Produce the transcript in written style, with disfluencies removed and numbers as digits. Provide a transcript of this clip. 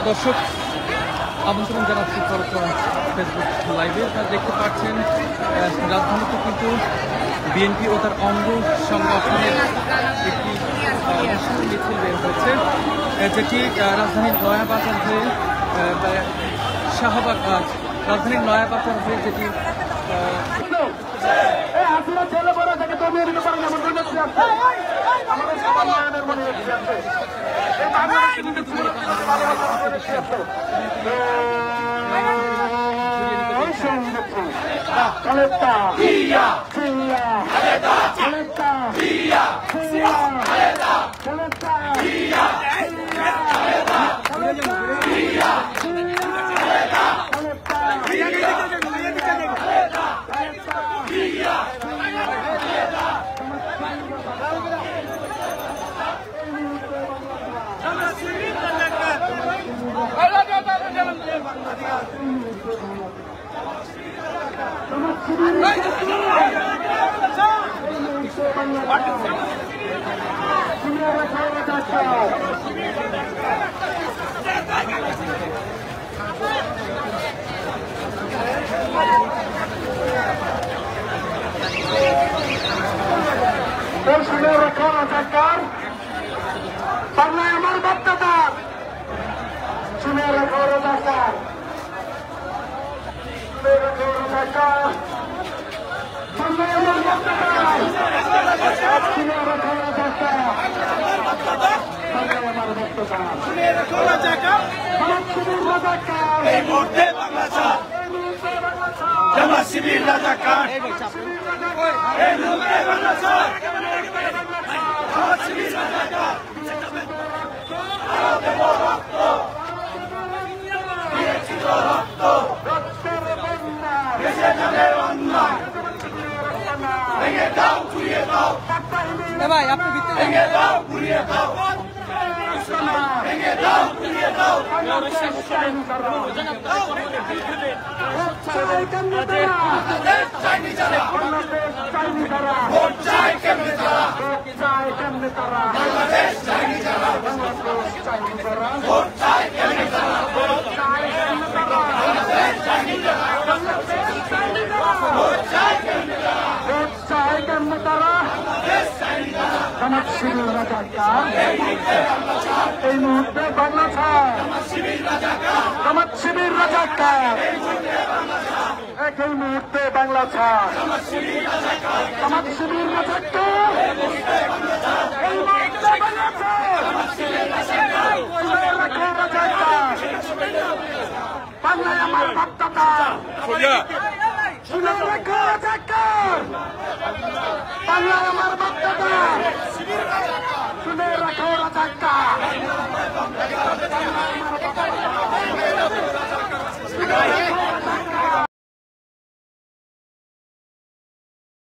দর্শক আমন্ত্রণ জানাচ্ছি ফেসবুক লাইভে। আপনারা দেখতে পাচ্ছেন রাজধানীতে কিন্তু বিএনপি ও তার অঙ্গ সংগঠনের একটি মিছিল বের হচ্ছে, যেটি রাজধানীর নয়াবাজার হয়ে শাহবাগ রাজধানীর নয়াবাজার হয়ে যেটি বাংলায় আমার বাধ্যতার শুনে রাখো রাজাকার, শুনে রাখো রাজাকার, বাংলায় আমার বাধ্যতার শুনে রাখো রাজাকার, বাংলায় আমার বাধ্যতার শুনে রাখো রাজাকার, শিবির রাজাকার, এই মুহূর্তে বাংলা ছাড়, জামাত শিবির রাজাকার, এই মুহূর্তে বাংলা ছাড়, জামাত শিবির রাজাকার, ভাই আপনি ভিতরে জামাত শিবির রাজাকার, এই মুহূর্তে বাংলা ছাড়, জামাত শিবির রাজাকার, এই মুহূর্তে বাংলা ছাড়, জামাত শিবির রাজাকার, এই মুহূর্তে বাংলা ছাড়, শুনে রাখো রাজাকার, বাংলায় আমার বাধ্যতার, শুনে রাখো রাজাকার, বাংলায় আমার বাধ্যতার, শুনে রাখো রাজাকার,